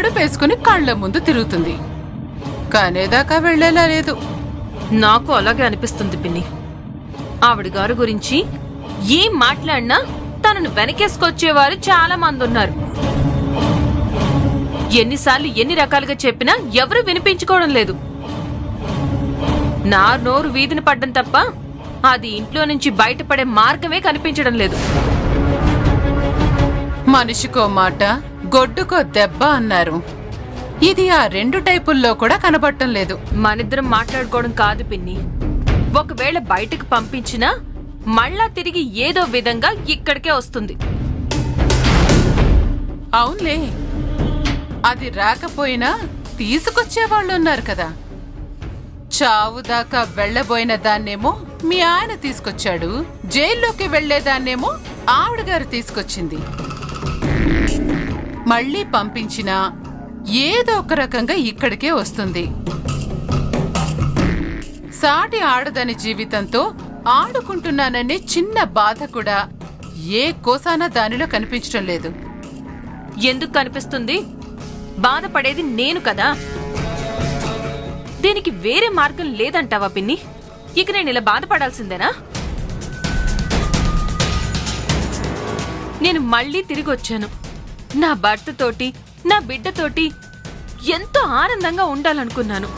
తలుపేసుకుని కళ్ళ ముందు తిరుగుతుంది. కనేదాకా వెళ్లేలా లేదు. నాకు అలాగే అనిపిస్తుంది పిన్ని. ఆవిడ గారి గురించి ఏం మాట్లాడినా తనను వెనకేసుకొచ్చేవారు చాలా మంది ఉన్నారు. ఎన్నిసార్లు ఎన్ని రకాలుగా చెప్పినా ఎవరూ వినిపించుకోవడం లేదు. నా నోరు వీధిని పడ్డం తప్ప అది ఇంట్లో నుంచి బయటపడే మార్గమే కనిపించడం లేదు. మనిషికో మాట గొడ్డుకో దెబ్బ అన్నారు. ఇది ఆ 2 టైపుల్లో కూడా కనబడటం లేదు. మనిద్దరం మాట్లాడుకోవడం కాదు పిన్ని. ఒకవేళ బయటకు పంపించినా మళ్ళా తిరిగి ఏదో విధంగా ఇక్కడికే వస్తుంది. అవునులే, అది రాకపోయినా తీసుకొచ్చేవాళ్ళున్నారు కదా. చావు దాకా వెళ్లబోయిన దాన్నేమో మీ ఆయన తీసుకొచ్చాడు, జైల్లోకి వెళ్లేదాన్నేమో ఆవిడగారు తీసుకొచ్చింది. మళ్ళీ పంపించినా ఏదో ఒక రకంగా ఇక్కడికే వస్తుంది. సాటి ఆడదని జీవితంతో ఆడుకుంటున్నాననే చిన్న బాధ కూడా ఏ కోసానా దానిలో కనిపించడం లేదు. ఎందుకు కనిపిస్తుంది? బాధపడేది నేను కదా. దీనికి వేరే మార్గం లేదంటావా పిన్ని? ఇక నేను ఇలా బాధపడాల్సిందేనా? నేను మళ్ళీ తిరిగి వచ్చాను. నా భర్తతోటి, నా బిడ్డతోటి ఎంతో ఆనందంగా ఉండాలనుకున్నాను.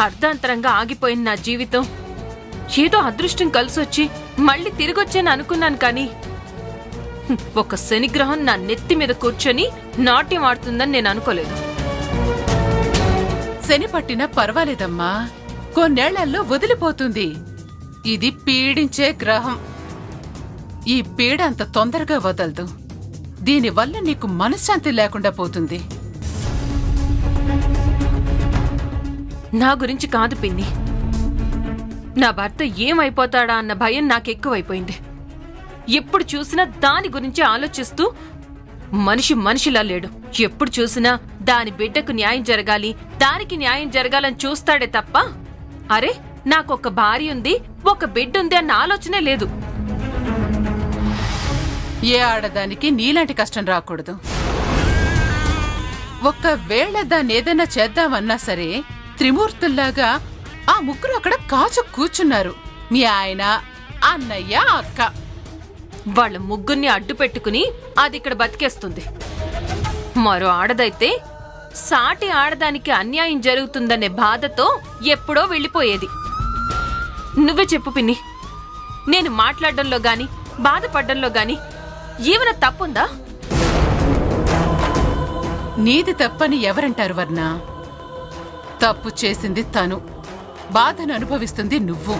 అర్ధాంతరంగా ఆగిపోయిన నా జీవితం ఏదో అదృష్టం కలిసొచ్చి మళ్ళీ తిరిగొచ్చాను అనుకున్నాను. కానీ ఒక శనిగ్రహం నా నెత్తి మీద కూర్చొని నాట్యం ఆడుతుందని నేను అనుకోలేదు. శని పట్టినా పర్వాలేదమ్మా, కొన్నేళ్లలో వదిలిపోతుంది. ఇది పీడించే గ్రహం. ఈ పీడ అంత తొందరగా వదలదు. దీనివల్ల నీకు మనశ్శాంతి లేకుండా పోతుంది. నా గురించి కాదు పిన్ని. నా భర్త ఏమైపోతాడా అన్న భయం నాకెక్కువైపోయింది. ఎప్పుడు చూసినా దాని గురించి ఆలోచిస్తూ మనిషిలా లేడు. ఎప్పుడు చూసినా దాని బిడ్డకు న్యాయం జరగాలి, దానికి న్యాయం జరగాలని చూస్తాడే తప్ప అరే నాకొక భార్య ఉంది, ఒక బిడ్డ ఉంది అన్న ఆలోచనే లేదు. ఏ ఆడదానికి నీలాంటి కష్టం రాకూడదు. ఒక్కవేళ దాన్నేదైనా చేద్దామన్నా సరే త్రిమూర్తుల్లాగా ఆ ముగ్గురు అక్కడ కాచు కూర్చున్నారు. మీ ఆయన, అన్నయ్య, అక్క. వాళ్ళ ముగ్గురిని అడ్డు పెట్టుకుని అది ఇక్కడ బతికేస్తుంది. మరో ఆడదైతే సాటి ఆడదానికి అన్యాయం జరుగుతుందనే బాధతో ఎప్పుడో వెళ్ళిపోయేది. నువ్వే చెప్పు పిన్ని, నేను మాట్లాడడంలో గాని బాధపడ్డంలో గాని ఏమైనా తప్పుందా? నీది తప్పని ఎవరంటారు వర్ణ? తప్పు చేసింది తను, బాధను అనుభవిస్తుంది నువ్వు.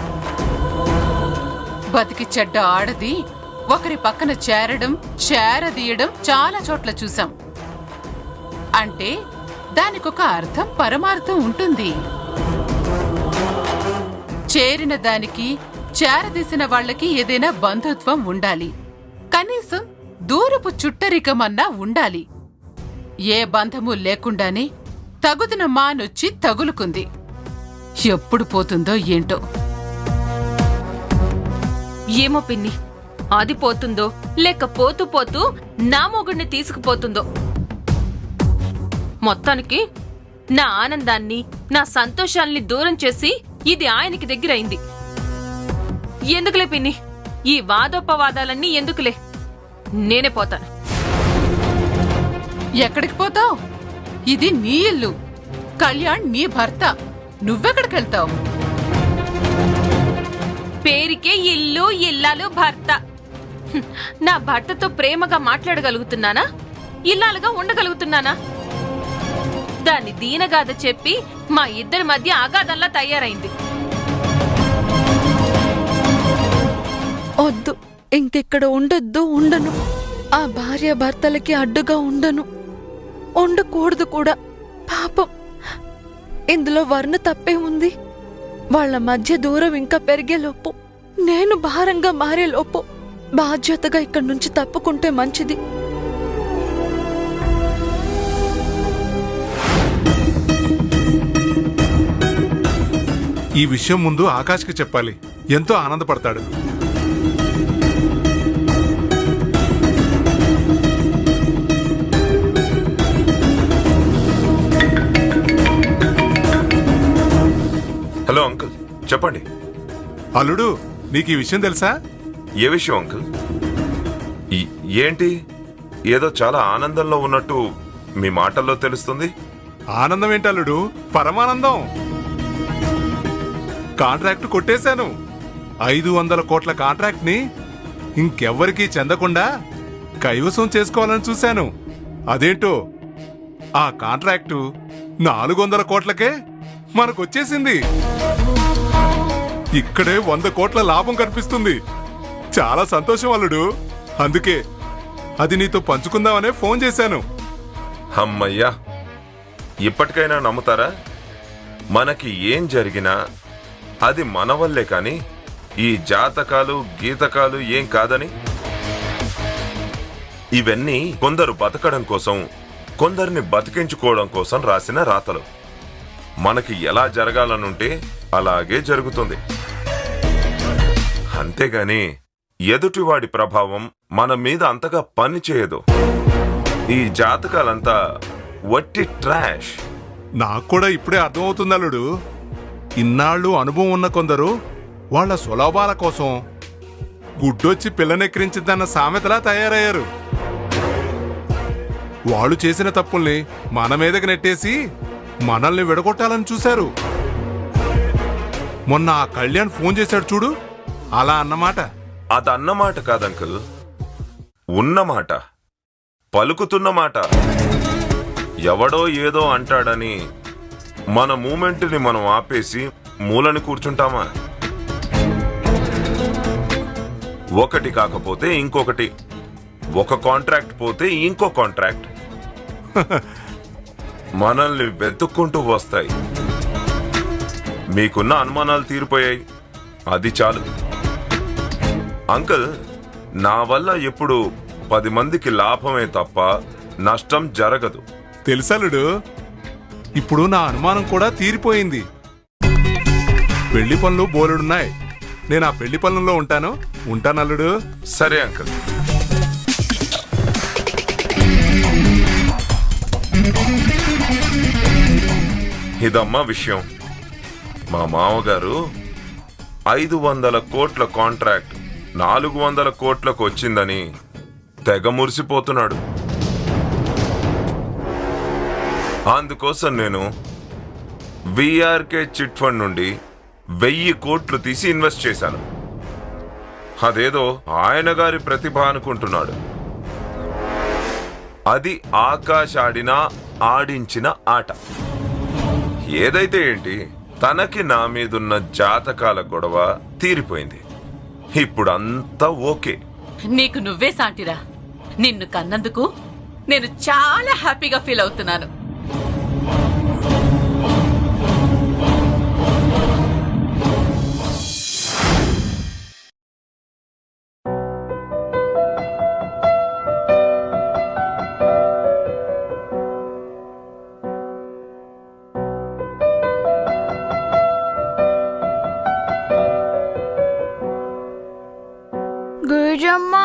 బతికి చెడ్డ ఆడది ఒకరి పక్కన చేరదీయడం చాలా చోట్ల చూసాం. అంటే దానికొక అర్థం పరమార్థం ఉంటుంది. చేరిన దానికి చేరదీసిన వాళ్ళకి ఏదైనా బంధుత్వం ఉండాలి, కనీసం దూరపు చుట్టరికమన్నా ఉండాలి. ఏ బంధము లేకుండానే తగుదిన మానొచ్చి తగులుకుంది. ఎప్పుడు పోతుందో ఏంటో. ఏమో పిన్ని, అది పోతుందో లేక పోతూ పోతూ నా మొగుడిని తీసుకుపోతుందో. మొత్తానికి నా ఆనందాన్ని, నా సంతోషాల్ని దూరం చేసి ఇది ఆయనకి దగ్గరైంది. ఎందుకులే పిన్ని, ఈ వాదోపవాదాలన్నీ ఎందుకులే, నేనే పోతాను. ఎక్కడికి పోతావు? ఇది నీ ఇల్లు, కళ్యాణ్ నీ భర్త. నువ్వెక్కడికెళ్తావు? పేరుకే ఇల్లు, ఇల్లాలు, భర్త. నా భర్తతో ప్రేమగా మాట్లాడగలుగుతున్నానా? ఇల్లాలుగా ఉండగలుగుతున్నానా? దాన్ని దీనగాథ చెప్పి మా ఇద్దరి మధ్య ఆగాధంలా తయారైంది. వద్దు, ఇంకెక్కడ ఉండొద్దు, ఉండను. ఆ భార్య భర్తలకి అడ్డుగా ఉండను, ఉండకూడదు కూడా. పాపం, ఇందులో వర్ణ తప్పే ఉంది. వాళ్ల మధ్య దూరం ఇంకా పెరిగేలోపు, నేను భారంగా మారేలోపు బాధ్యతగా ఇక్కడి నుంచి తప్పుకుంటే మంచిది. ఈ విషయం ముందు ఆకాష్కి చెప్పాలి, ఎంతో ఆనందపడతాడు. చెప్పండి. అల్లుడు, నీకు ఈ విషయం తెలుసా? ఏ విషయం అంకుల్? ఏంటి ఏదో చాలా ఆనందంలో ఉన్నట్టు మీ మాటల్లో తెలుస్తుంది. ఆనందం ఏంటి అల్లుడు, పరమానందం. కాంట్రాక్ట్ కొట్టేశాను. 500 కోట్ల కాంట్రాక్ట్ ని ఇంకెవ్వరికీ చెందకుండా కైవసం చేసుకోవాలని చూశాను. అదేంటో ఆ కాంట్రాక్టు 400 కోట్లకే మనకొచ్చేసింది. ఇక్కడే 100 కోట్ల లాభం కనిపిస్తుంది. చాలా సంతోషం అల్లుడు. అందుకే అది నీతో పంచుకుందామనే ఫోన్ చేశాను. అమ్మయ్యా, ఇప్పటికైనా నమ్ముతారా? మనకి ఏం జరిగినా అది మన వల్లే కాని ఈ జాతకాలు గీతకాలు ఏం కాదని. ఇవన్నీ కొందరు బతకడం కోసం, కొందరిని బతికించుకోవడం కోసం రాసిన రాతలు. మనకి ఎలా జరగాలనుంటే అలాగే జరుగుతుంది. అంతేగాని ఎదుటివాడి ప్రభావం మన మీద అంతగా పని చేయదు. ఈ జాతకాలంతా వట్టి ట్రాష్. నాకు కూడా ఇప్పుడే అర్థమవుతుంది అల్లుడు. ఇన్నాళ్ళు అనుభవం ఉన్న కొందరు వాళ్ళ సులభాల కోసం గుడ్డొచ్చి పిల్లనెక్కిరించిద్దన్న సామెతలా తయారయ్యారు. వాళ్ళు చేసిన తప్పుల్ని మన మీదకి నెట్టేసి మనల్ని విడగొట్టాలని చూశారు. మొన్న ఆ కళ్యాణ్ ఫోన్ చేశాడు చూడు, అలా అన్నమాట. అదన్నమాట కాదంకుల్, ఉన్నమాట, పలుకుతున్నమాట. ఎవడో ఏదో అంటాడని మన మూమెంట్ని మనం ఆపేసి మూలని కూర్చుంటామా? ఒకటి కాకపోతే ఇంకొకటి, ఒక కాంట్రాక్ట్ పోతే ఇంకో కాంట్రాక్ట్ మనల్ని వెతుక్కుంటూ వస్తాయి. మీకున్న అనుమానాలు తీరిపోయాయి, అది చాలు. అంకుల్, నా వల్ల ఎప్పుడు 10 మందికి లాభమే తప్ప నష్టం జరగదు. తెలుసలుడు, ఇప్పుడు నా అనుమానం కూడా తీరిపోయింది. పెళ్లి పనులు బోలెడున్నాయి. నేను ఆ పెళ్లి పనుల్లో ఉంటానల్లుడు. సరే అంకుల్. ఇదమ్మా విషయం. మా మామగారు 500 కోట్ల కాంట్రాక్ట్ 400 కోట్లకు వచ్చిందని తెగ మురిసిపోతున్నాడు. అందుకోసం నేను విఆర్కే చిట్ ఫండ్ నుండి 1000 కోట్లు తీసి ఇన్వెస్ట్ చేశాను. అదేదో ఆయన గారి ప్రతిభ అనుకుంటున్నాడు. అది ఆకాశ్ ఆడినా ఆడించిన ఆట. ఏదైతే ఏంటి, తనకి నా మీదున్న జాతకాల గొడవ తీరిపోయింది. ఇప్పుడు అంతా ఓకే. నీకు నువ్వే సాంటిరా. నిన్ను కన్నందుకు నేను చాలా హ్యాపీగా ఫీల్ అవుతున్నాను. గిరిజమ్మ,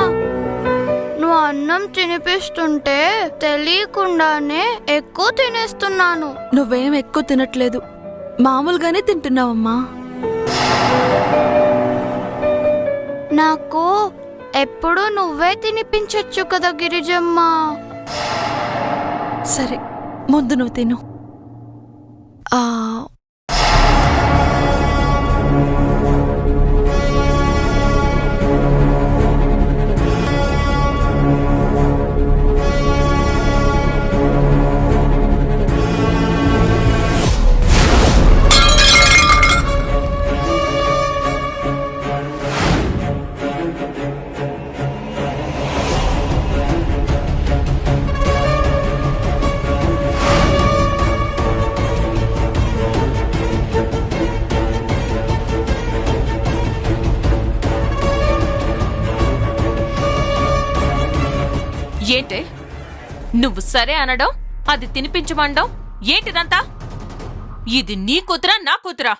నువ్వు అన్నం తినిపిస్తుంటే తెలియకుండానే ఎక్కువ తినేస్తున్నాను. నువ్వేం ఎక్కువ తినట్లేదు, మామూలుగానే తింటున్నావమ్మా. నాకు ఎప్పుడు నువ్వే తినిపించొచ్చు కదా గిరిజమ్మ. సరే, ముందు నువ్వు తిను. ఏంటే నువ్వు సరే అనడం, అది తినిపించమండం ఏంటిదంతా? ఇది నీ కూతురా నా కూతురా?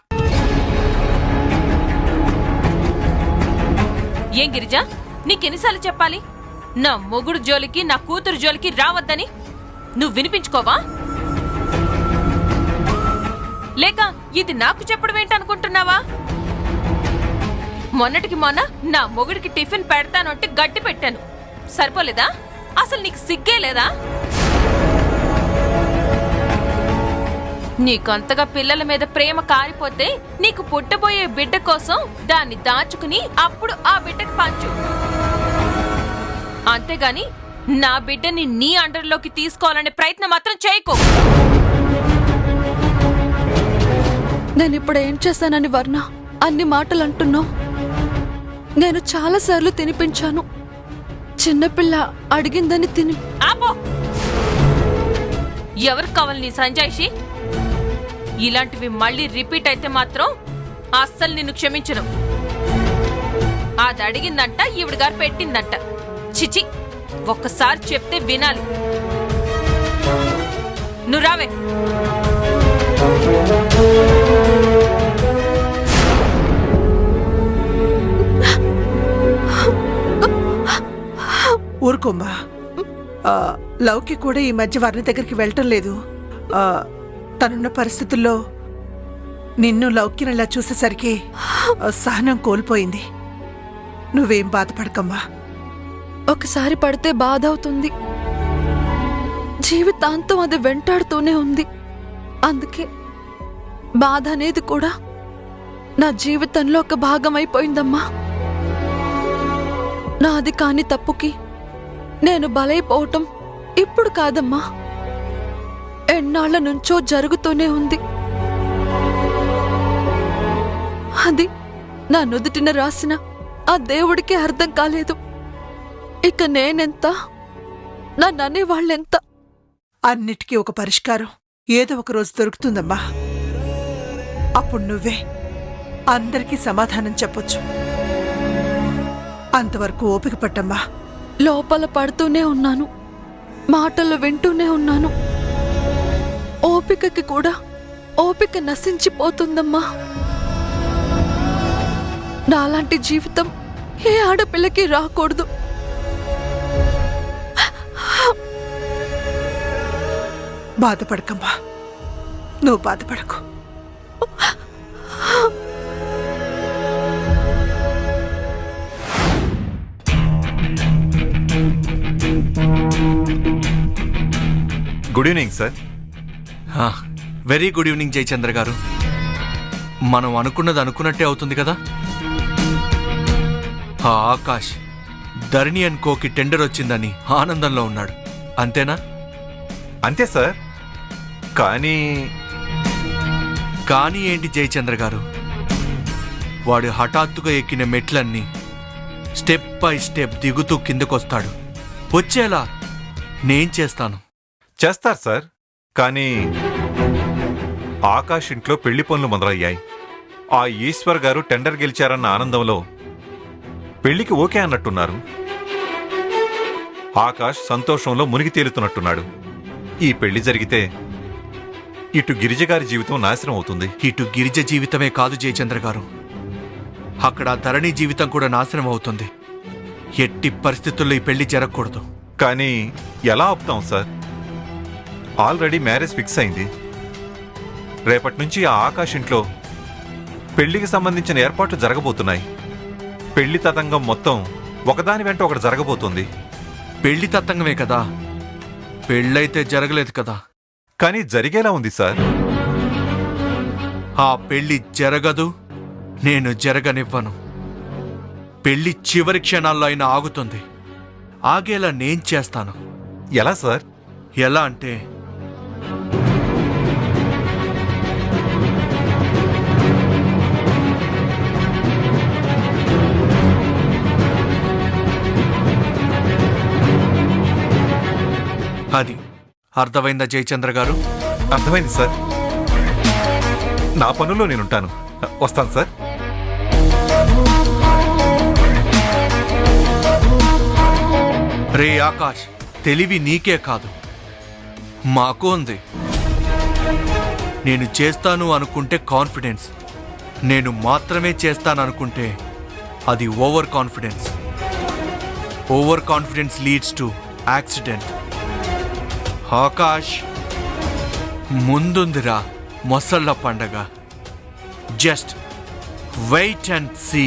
ఏం గిరిజా, నీకెన్నిసార్లు చెప్పాలి నా మొగుడు జోలికి నా కూతురు జోలికి రావద్దని? నువ్వు వినిపించుకోవా? లేక ఇది నాకు చెప్పడం ఏంటనుకుంటున్నావా? మొన్నటికి మొన్న నా మొగుడికి టిఫిన్ పెడతాను అంటే గట్టి పెట్టాను, సరిపోలేదా? అసలు నీకు సిగ్గే లేదా? నీకంతగా పిల్లల మీద ప్రేమ కారిపోతే నీకు పుట్టబోయే బిడ్డ కోసం దాన్ని దాచుకుని అప్పుడు ఆ బిడ్డకి పంచు. అంతేగాని నా బిడ్డని నీ అండర్లోకి తీసుకోవాలనే ప్రయత్నం మాత్రం చేయకు. నేనిప్పుడు ఏం చేశానని వర్ణ అన్ని మాటలు అంటున్నావు? నేను చాలాసార్లు తినిపించాను. చిన్నపిల్ల అడిగిందని తిని. ఆపో! ఎవరికి కావాలి నీ సంజాయిషి? ఇలాంటివి మళ్ళీ రిపీట్ అయితే మాత్రం అస్సలు నిన్ను క్షమించను. అది అడిగిందంట, ఈవిడ గారు పెట్టిందంట. చిచి, ఒక్కసారి చెప్తే వినాలి. నువ్వు రావే. ఊరుకోమ్మా. లౌకి కూడా ఈ మధ్య వర్ణ దగ్గరికి వెళ్ళటం లేదు. తనున్న పరిస్థితుల్లో నిన్ను లౌకినలా చూసేసరికి సహనం కోల్పోయింది. నువ్వేం బాధపడకమ్మా. ఒకసారి పడితే బాధ అవుతుంది, జీవితాంతం అది వెంటాడుతూనే ఉంది. అందుకే బాధ అనేది కూడా నా జీవితంలో ఒక భాగం అయిపోయిందమ్మా. నాది కాని తప్పుకి నేను బలైపోవటం ఇప్పుడు కాదమ్మా, ఎన్నాళ్ల నుంచో జరుగుతూనే ఉంది. అది నా నుదుటిన రాసిన ఆ దేవుడికి అర్థం కాలేదు. ఇక నేనెంత, నన్నే వాళ్ళెంత. అన్నిటికీ ఒక పరిష్కారం ఏదో ఒక రోజు దొరుకుతుందమ్మా. అప్పుడు నువ్వే అందరికీ సమాధానం చెప్పొచ్చు. అంతవరకు ఓపిక పట్టమ్మా. లోపల పడుతూనే ఉన్నాను, మాటలు వింటూనే ఉన్నాను. ఓపికకి కూడా ఓపిక నశించిపోతుందమ్మా. నాలాంటి జీవితం ఏ ఆడపిల్లకి రాకూడదు. బాధపడకమ్మా, నువ్వు బాధపడకు. Good evening sir. Very good evening Jayachandra గారు. మనం అనుకున్నది అనుకున్నట్టే అవుతుంది కదా? ఆ ఆకాష్ ధరణి అండ్ కోకి టెండర్ వచ్చిందని ఆనందంలో ఉన్నాడు, అంతేనా? అంతే సార్. కానీ కానీ ఏంటి జయచంద్ర గారు? వాడు హఠాత్తుగా ఎక్కిన మెట్లన్నీ స్టెప్ బై స్టెప్ దిగుతూ కిందకొస్తాడు. వచ్చేలా నేను చేస్తాను. చేస్తారు సార్. కానీ ఆకాష్ ఇంట్లో పెళ్లి పనులు మొదలయ్యాయి. ఆ ఈశ్వర్ గారు టెండర్ గెలిచారన్న ఆనందంలో పెళ్లికి ఓకే అన్నట్టున్నారు. ఆకాష్ సంతోషంలో మునిగి తేలుతున్నట్టున్నాడు. ఈ పెళ్లి జరిగితే ఇటు గిరిజ గారి జీవితం నాశనం అవుతుంది. ఇటు గిరిజ జీవితమే కాదు జయచంద్ర గారు, అక్కడ ధరణి జీవితం కూడా నాశనం అవుతుంది. ఎట్టి పరిస్థితుల్లో ఈ పెళ్లి జరగకూడదు. కానీ ఎలా ఆపుతాం సార్? ఆల్రెడీ మ్యారేజ్ ఫిక్స్ అయింది. రేపటి నుంచి ఆ ఆకాష్ ఇంట్లో పెళ్లికి సంబంధించిన ఏర్పాట్లు జరగబోతున్నాయి. పెళ్లి తతంగం మొత్తం ఒకదాని వెంట ఒకటి జరగబోతుంది. పెళ్లి తతంగమే కదా, పెళ్ళైతే జరగలేదు కదా. కానీ జరిగేలా ఉంది సార్. ఆ పెళ్లి జరగదు, నేను జరగనివ్వను. పెళ్లి చివరి క్షణాల్లో అయినా ఆగుతుంది. ఆగేలా నేను చేస్తాను. ఎలా సార్? ఎలా అంటే, అది అర్థమైందా జయచంద్ర గారు? అర్థమైంది సార్. నా పనుల్లో నేనుంటాను. వస్తాను సార్. రే ఆకాష్, తెలివి నీకే కాదు, మాకు ఉంది. నేను చేస్తాను అనుకుంటే కాన్ఫిడెన్స్, నేను మాత్రమే చేస్తాననుకుంటే అది over confidence. Over confidence leads to accident. Akash, ముందుందిరా మొసళ్ళ పండగ. Just wait and see.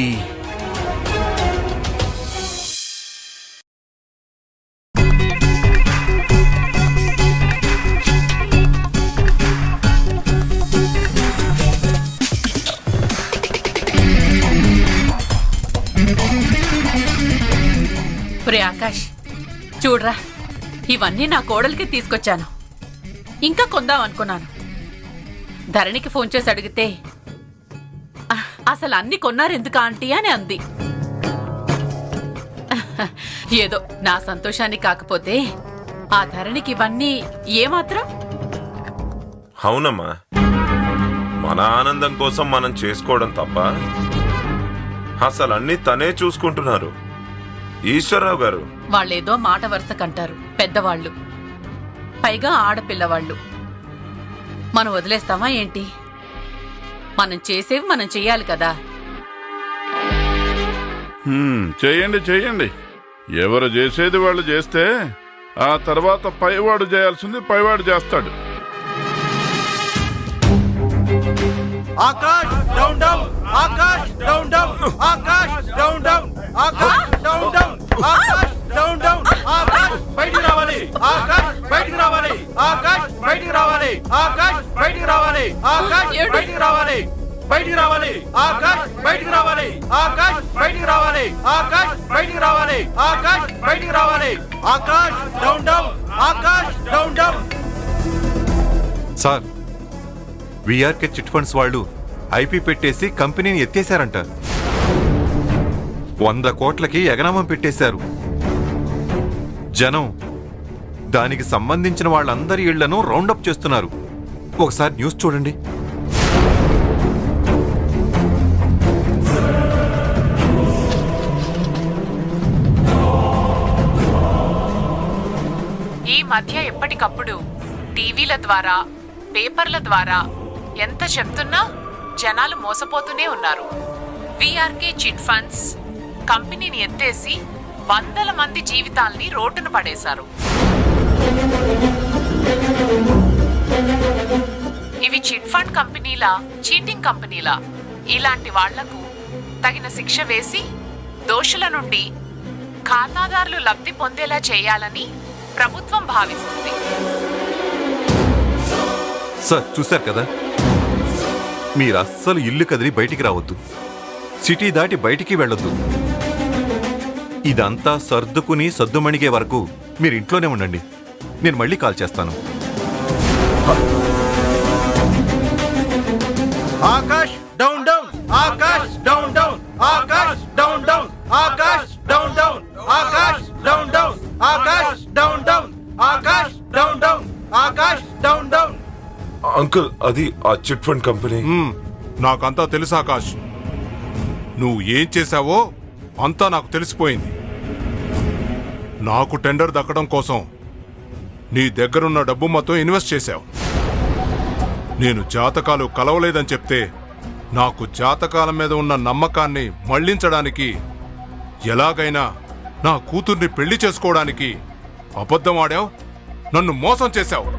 Akash, చూడ్రా, ఇవన్నీ నా కోడలికి తీసుకొచ్చాను. ఇంకా కొందాం అనుకున్నాను. ధరణికి ఫోన్ చేసి అడిగితే అసలు అన్ని కొన్నారెందుకు ఆంటీ అని అంది. ఏదో నా సంతోషాన్ని కాకపోతే ఆ ధరణికి ఇవన్నీ ఏమాత్రం? అవునమ్మా, మన ఆనందం కోసం మనం చేసుకోవడం తప్ప అసలు అన్ని తనే చూసుకుంటున్నారు. ఈశ్వరరావు గారు వాళ్ళేదో మాట వరుసకంటారు పెద్దవాళ్ళు, పైగా ఆడపిల్లవాళ్ళు. మనం వదిలేస్తామా ఏంటి? మనం చేసేవి మనం చెయ్యాలి కదా. చెయ్యండి చెయ్యండి. ఎవరు చేసేది వాళ్ళు చేస్తే ఆ తర్వాత పైవాడు చేయాల్సింది పైవాడు చేస్తాడు. Akash down down, Akash down down, Akash down down, Akash down down, Akash down down, Akash బయటికి రావాలి, ఆకాష్ బయటికి రావాలి, ఆకాష్ బయటికి రావాలి, ఆకాష్ బయటికి రావాలి, ఆకాష్ బయటికి రావాలి, బయటికి రావాలి, ఆకాష్ బయటికి రావాలి, ఆకాష్ బయటికి రావాలి, ఆకాష్ బయటికి రావాలి, ఆకాష్ బయటికి రావాలి, Akash down down, Akash down down. Sir, VRK chit funds వాళ్ళు ఐపీ పెట్టేసి కంపెనీని ఎత్తేశారంట. 100 కోట్లకి ఎగనామం పెట్టేశారు. జనం దానికి సంబంధించిన వాళ్ళందరి ఇళ్లను రౌండప్ చేస్తున్నారు. ఒకసారి న్యూస్ చూడండి. ఈ మధ్య ఎప్పటికప్పుడు టీవీల ద్వారా, పేపర్ల ద్వారా ఎంత చెప్తున్నా జనాలు మోసపోతూనే ఉన్నారు. విఆర్కే చిట్ ఫండ్స్ కంపెనీని ఎత్తేసి 100 మంది జీవితాల్ని రోడ్డున పడేశారు. ఇవి చిట్ ఫండ్ కంపెనీలా, చీటింగ్ కంపెనీలా? ఇలాంటి వాళ్లకు తగిన శిక్ష వేసి దోషుల నుండి ఖాతాదారులు లబ్ధి పొందేలా చేయాలని ప్రభుత్వం భావిస్తుంది. సార్, చూశారు కదా, మీరు అస్సలు ఇల్లు కదిలి బయటికి రావద్దు, సిటీ దాటి బయటికి వెళ్ళొద్దు. ఇదంతా సర్దుకుని సద్దుమణిగే వరకు మీరు ఇంట్లోనే ఉండండి. నేను మళ్ళీ కాల్ చేస్తాను. Akash down down, Akash down down, Akash down down, Akash down down, Akash down down, Akash down down, Akash down down, Akash down down. Uncle, అది ఆ చిట్ ఫండ్ కంపెనీ. నాకంతా తెలుసు ఆకాష్. నువ్వు ఏం చేశావో అంతా నాకు తెలిసిపోయింది. నాకు టెండర్ దక్కడం కోసం నీ దగ్గరున్న డబ్బు మొత్తం ఇన్వెస్ట్ చేశావు. నేను జాతకాలు కలవలేదని చెప్తే నాకు జాతకాల మీద ఉన్న నమ్మకాన్ని మళ్లించడానికి, ఎలాగైనా నా కూతుర్ని పెళ్లి చేసుకోవడానికి అబద్ధం ఆడావు, నన్ను మోసం చేశావు.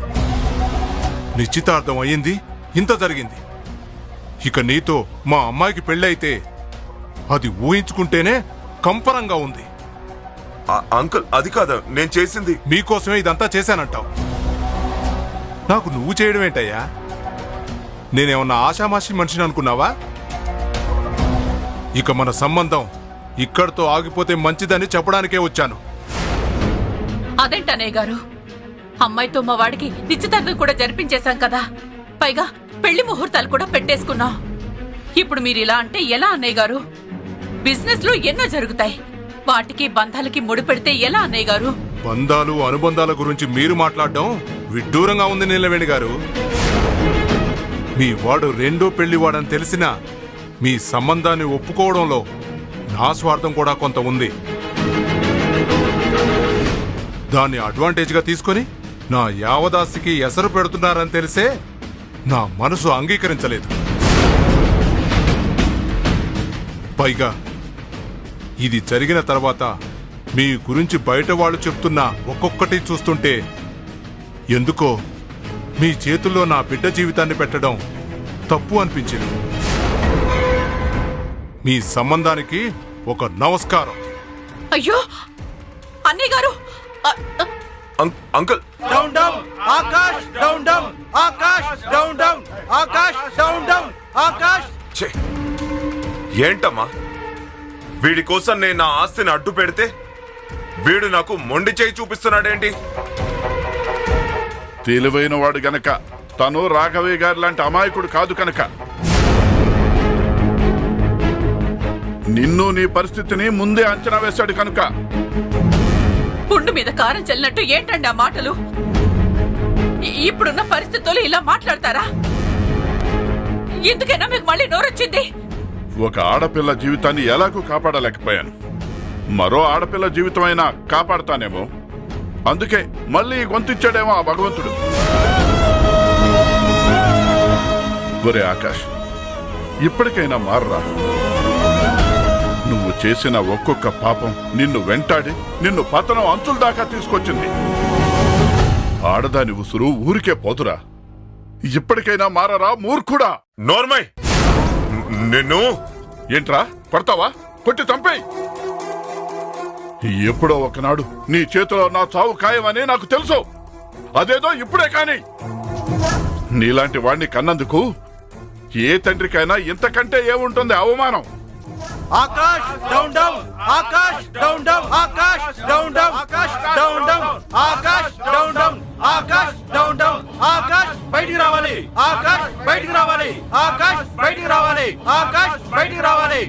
నిశ్చితార్థం అయ్యింది, ఇంత జరిగింది. ఇక నీతో మా అమ్మాయికి పెళ్ళైతే అది ఊహించుకుంటేనే కంపరంగా ఉంది. అంకుల్, అది కాదా నేను చేసింది. మీకోసమే ఇదంతా చేశానంటావు. నాకు నువ్వు చేయడం ఏంటయ్యా? నేనేమన్నా ఆషామాషి మనిషిని అనుకున్నావా? ఇక మన సంబంధం ఇక్కడితో ఆగిపోతే మంచిదని చెప్పడానికే వచ్చాను. అదేంటన్నయ్య గారు, అమ్మాయితో మా వాడికి నిశ్చితార్థం కూడా జరిపించేశాం కదా, పైగా పెళ్లి ముహూర్తాలు కూడా పెట్టేసుకున్నాం. ఇప్పుడు మీరు ఇలా అంటే ఎలా అన్నయ్య గారు? బిజినెస్ లో ఎన్నో జరుగుతాయి, వాటికి బంధాలకి ముడిపెడితే ఎలా అన్నయ్య గారు? బంధాలు అనుబంధాల గురించి మీరు మాట్లాడడం విడ్డూరంగా ఉంది నీలవేణి గారు. మీ వాడు రెండో పెళ్లివాడని తెలిసినా మీ సంబంధాన్ని ఒప్పుకోవడంలో నా స్వార్థం కూడా కొంత ఉంది. దాన్ని అడ్వాంటేజ్గా తీసుకొని నా యావదాస్తికి ఎసరు పెడుతున్నారని తెలిసే నా మనసు అంగీకరించలేదు. పైగా ఇది జరిగిన తర్వాత మీ గురించి బయట వాళ్ళు చెప్తున్న ఒక్కొక్కటి చూస్తుంటే ఎందుకో మీ చేతుల్లో నా బిడ్డ జీవితాన్ని పెట్టడం తప్పు అనిపించింది. మీ సంబంధానికి ఒక నమస్కారం. అయ్యో అన్నయ్య గారు, uncle, down down, Akash down down, Akash down down, Akash down down, Akash. ఛే, ఏంటమ్మా, వీడి కోసం నేను నా ఆస్తిని అడ్డు పెడితే వీడు నాకు మొండి చేయి చూపిస్తున్నాడేంటి? తెలివైన వాడు గనక, తను రాఘవయ్య గారి లాంటి అమాయకుడు కాదు కనుక నిన్ను నీ పరిస్థితిని ముందే అంచనా వేశాడు కనుక. పుండు మీద కారం చల్లినట్టు ఏంటండి ఆ మాటలు? ఇప్పుడున్న పరిస్థితుల్లో ఇలా మాట్లాడతారా? ఎందుకైనా మీకు మళ్ళీ నోరొచ్చింది? ఒక ఆడపిల్ల జీవితాన్ని ఎలాగూ కాపాడలేకపోయాను. మరో ఆడపిల్ల జీవితమైనా కాపాడతానేమో. అందుకే మళ్ళీ గొంతిచ్చాడేమో ఆ భగవంతుడు. ఒరే ఆకాష్, ఇప్పటికైనా మారరా. నువ్వు చేసిన ఒక్కొక్క పాపం నిన్ను వెంటాడి నిన్ను పతనం అంచుల దాకా తీసుకొచ్చింది. ఆడదాని ఉసురు ఊరికే పోతురా. ఇప్పటికైనా మారరా మూర్ఖుడా. నోర్మై, నిన్ను ఏంట్రా కొడతావా? కొట్టి చంపేయ్. ఎప్పుడో ఒకనాడు నీ చేతిలో నా చావు ఖాయమని నాకు తెలుసు. అదేదో ఇప్పుడే కాని. నీలాంటి వాణ్ణి కన్నందుకు ఏ తండ్రికైనా ఇంతకంటే ఏముంటుంది అవమానం. Akash down down, Akash down down, Akash down down, Akash down down, Akash down down, Akash down down, Akash బయటికి రావాలి, ఆకాష్ బయటికి రావాలి, ఆకాష్ బయటికి రావాలి, ఆకాష్ బయటికి రావాలి.